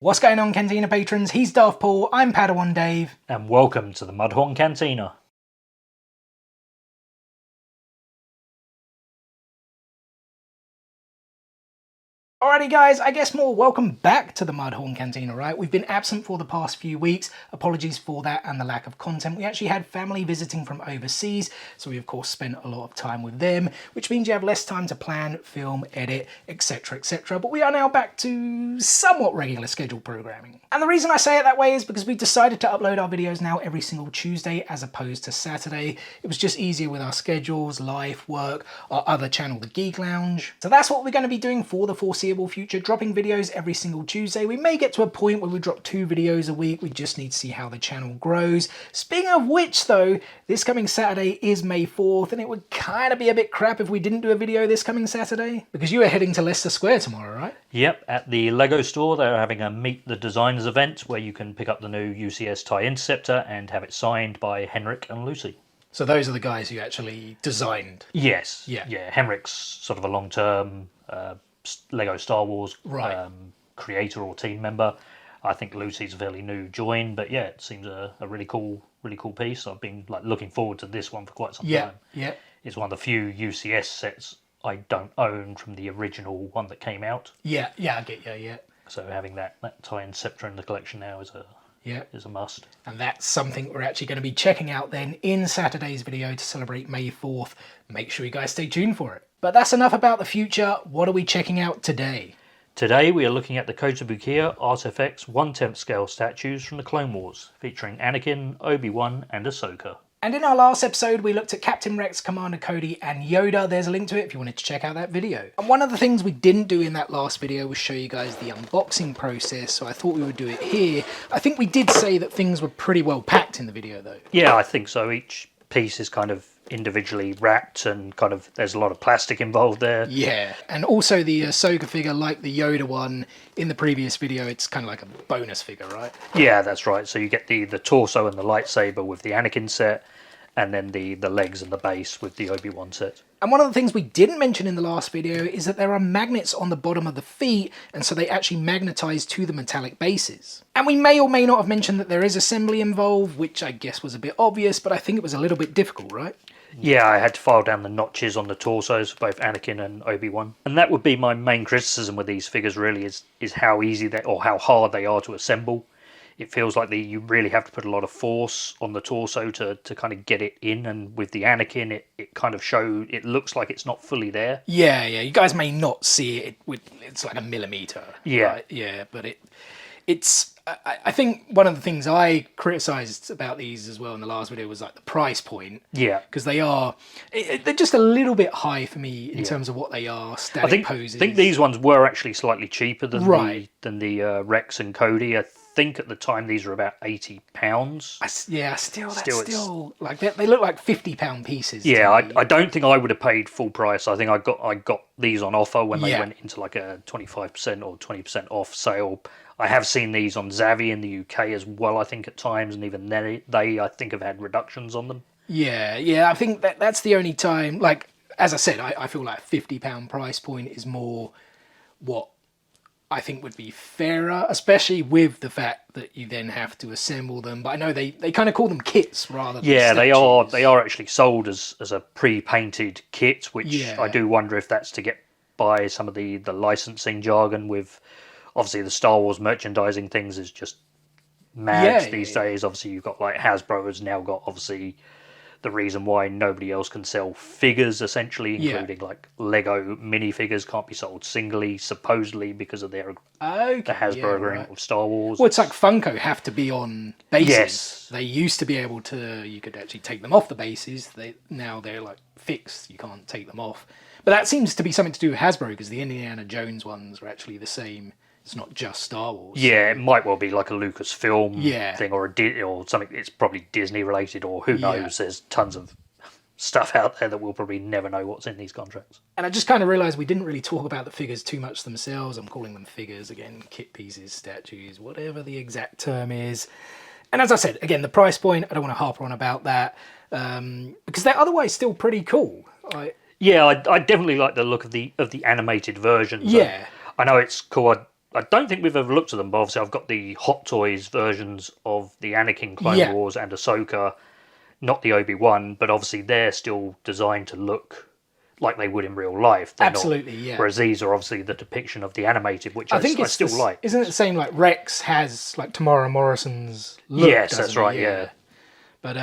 What's going on, Cantina patrons? He's Darth Paul, I'm Padawan Dave. And welcome to the Mudhorn Cantina. Alrighty guys, I guess more welcome back to the Mudhorn Cantina, right? We've been absent for the past few weeks. Apologies for that and the lack of content. We actually had family visiting from overseas, so we of course spent a lot of time with them, which means you have less time to plan, film, edit, etc, etc. But we are now back to somewhat regular scheduled programming. And the reason I say it that way is because we decided to upload our videos now every single Tuesday as opposed to Saturday. It was just easier with our schedules, life, work, our other channel, The Geek Lounge. So that's what we're going to be doing for the foreseeable future, dropping videos every single Tuesday. We may get to a point where we drop 2 videos a week. We just need to see how the channel grows. Speaking of which though, this coming Saturday is May 4th and it would kind of be a bit crap if we didn't do a video this coming Saturday, because you are heading to Leicester Square tomorrow, right? Yep, at the Lego store they're having a Meet the Designers event where you can pick up the new UCS TIE Interceptor and have it signed by Henrik and Lucy. So those are the guys who actually designed? Yes. Yeah. Henrik's sort of a long-term Lego Star Wars creator or team member. I think Lucy's a fairly new join, but yeah, it seems a really cool piece. I've been looking forward to this one for quite some time. Yeah. It's one of the few UCS sets I don't own from the original one that came out. Yeah, I get you, yeah. So having that TIE Interceptor in the collection now is a must. And that's something we're actually going to be checking out then in Saturday's video to celebrate May 4th. Make sure you guys stay tuned for it. But that's enough about the future. What are we checking out today? Today we are looking at the Kotobukiya ARTFX 1/10 scale statues from the Clone Wars, featuring Anakin, Obi-Wan and Ahsoka. And in our last episode, we looked at Captain Rex, Commander Cody, and Yoda. There's a link to it if you wanted to check out that video. And one of the things we didn't do in that last video was show you guys the unboxing process, so I thought we would do it here. I think we did say that things were pretty well packed in the video, though. Yeah, I think so. Each piece is kind of individually wrapped and there's a lot of plastic involved there. Yeah, and also the Ahsoka figure, like the Yoda one in the previous video, it's kind of like a bonus figure, right? Yeah, that's right. So you get the torso and the lightsaber with the Anakin set, and then the legs and the base with the Obi-Wan set. And one of the things we didn't mention in the last video is that there are magnets on the bottom of the feet, and so they actually magnetize to the metallic bases. And we may or may not have mentioned that there is assembly involved, which I guess was a bit obvious, but I think it was a little bit difficult, right? Yeah, I had to file down the notches on the torsos for both Anakin and Obi-Wan. And that would be my main criticism with these figures, really, is how easy or how hard they are to assemble. It feels like you really have to put a lot of force on the torso to kind of get it in, and with the Anakin, it kind of it looks like it's not fully there. Yeah, you guys may not see it, it's like a millimeter. Yeah. Right? Yeah, but it's... I think one of the things I criticised about these as well in the last video was like the price point. Yeah. Because they're just a little bit high for me in terms of what they are, static poses. I think these ones were actually slightly cheaper than the Rex and Cody. I think at the time these were about £80. Still like they look like £50 pieces. Yeah, I don't think I would have paid full price. I think I got these on offer when they went into like a 25% or 20% off sale. I have seen these on Zavvi in the UK as well, I think, at times, and even they I think, have had reductions on them. Yeah, I think that's the only time, like, as I said, I feel like a £50 price point is more what I think would be fairer, especially with the fact that you then have to assemble them. But I know they kind of call them kits rather than statues. they are actually sold as a pre-painted kit, which I do wonder if that's to get by some of the licensing jargon with... Obviously, the Star Wars merchandising things is just mad these days. Obviously, you've got like Hasbro has now got obviously the reason why nobody else can sell figures, essentially, including like Lego minifigures can't be sold singly, supposedly because of the Hasbro agreement with Star Wars. Well, it's like Funko have to be on bases. Yes. They used to be able to, you could actually take them off the bases. Now they're like fixed, you can't take them off. But that seems to be something to do with Hasbro, because the Indiana Jones ones are actually the same. It's not just Star Wars. Yeah, it might well be like a Lucasfilm thing or something. It's probably Disney related, or who knows. There's tons of stuff out there that we'll probably never know what's in these contracts. And I just kind of realised we didn't really talk about the figures too much themselves. I'm calling them figures, again, kit pieces, statues, whatever the exact term is. And as I said, again, the price point, I don't want to harp on about that, because they're otherwise still pretty cool. I definitely like the look of the animated versions. Yeah. I know it's cool. I don't think we've ever looked at them, but obviously I've got the Hot Toys versions of the Anakin Clone Yeah. Wars and Ahsoka, not the Obi-Wan, but obviously they're still designed to look like they would in real life. They're Absolutely, not, yeah. Whereas these are obviously the depiction of the animated, which I think it's still like. Isn't it the same, like Rex has like Tamara Morrison's look? Yes, that's doesn't right, he? yeah. But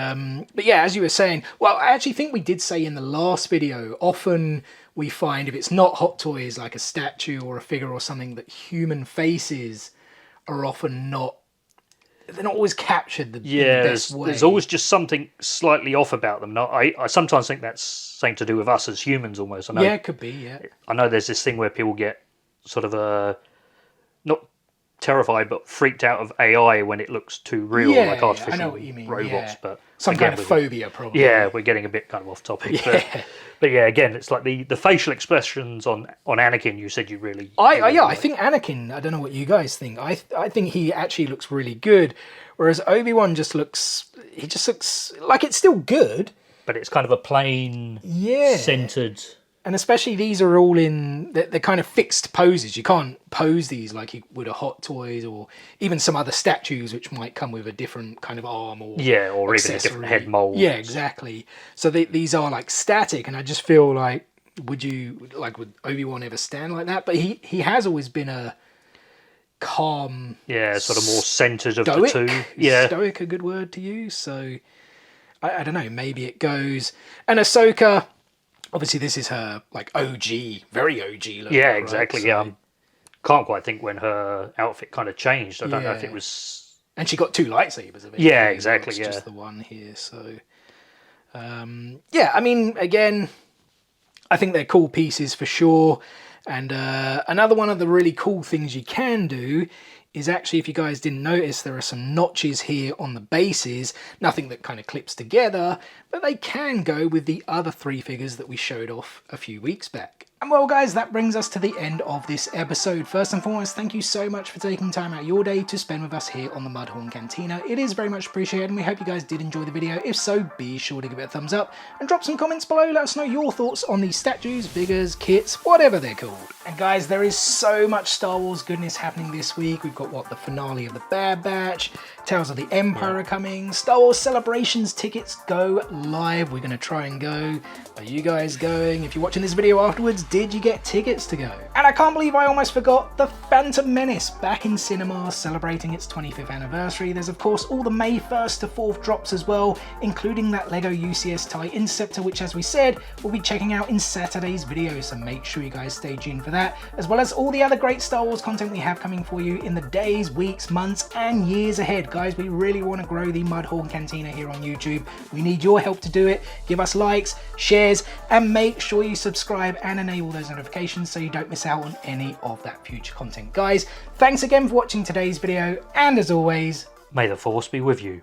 yeah, as you were saying, well, I actually think we did say in the last video, often we find if it's not Hot Toys, like a statue or a figure or something, that human faces are often not, they're not always captured in the best way. There's always just something slightly off about them. Now, I sometimes think that's something to do with us as humans almost. I know, yeah, it could be, yeah. I know there's this thing where people get sort of not terrified but freaked out of AI when it looks too real, Yeah, like artificial I know what you mean, robots. yeah. But Some again, kind of phobia, probably. yeah, we're getting a bit kind of off topic. Yeah. But yeah, again, it's like the facial expressions on Anakin. You said you really. I think Anakin. I don't know what you guys think. I think he actually looks really good, whereas Obi-Wan just looks. He just looks like it's still good, but it's kind of a plain, centered. And especially these are all in, they're kind of fixed poses. You can't pose these like you would a Hot Toys or even some other statues which might come with a different kind of arm or or even a different head mold. Yeah, exactly. So these are like static, and I just feel like, would Obi-Wan ever stand like that? But he has always been a calm, sort of more centered of stoic, the two. Yeah, stoic, a good word to use. So I don't know. Maybe it goes. And Ahsoka. Obviously, this is her like OG, very OG look. Yeah, exactly. Right? Yeah, can't quite think when her outfit kind of changed. I don't know if it was. And she got 2 lightsabers of it. Yeah, exactly. It's just the one here. So, yeah. I mean, again, I think they're cool pieces for sure. And another one of the really cool things you can do is actually, if you guys didn't notice, there are some notches here on the bases. Nothing that kind of clips together, but they can go with the other 3 figures that we showed off a few weeks back. And well guys, that brings us to the end of this episode. First and foremost, thank you so much for taking time out of your day to spend with us here on the Mudhorn Cantina. It is very much appreciated, and we hope you guys did enjoy the video. If so, be sure to give it a thumbs up and drop some comments below. Let us know your thoughts on these statues, figures, kits, whatever they're called. And guys, there is so much Star Wars goodness happening this week. We've got the finale of the Bad Batch, Tales of the Empire are coming, Star Wars Celebrations tickets go live. We're going to try and go. Are you guys going? If you're watching this video afterwards, did you get tickets to go? And I can't believe I almost forgot, The Phantom Menace back in cinemas, celebrating its 25th anniversary. There's of course all the May 1st to 4th drops as well, including that LEGO UCS TIE Interceptor, which as we said, we'll be checking out in Saturday's video, so make sure you guys stay tuned for that, as well as all the other great Star Wars content we have coming for you in the days, weeks, months, and years ahead. Guys, we really want to grow the Mudhorn Cantina here on YouTube. We need your help to do it. Give us likes, shares, and make sure you subscribe and enable those notifications so you don't miss out on any of that future content. Guys, thanks again for watching today's video, and as always, may the Force be with you.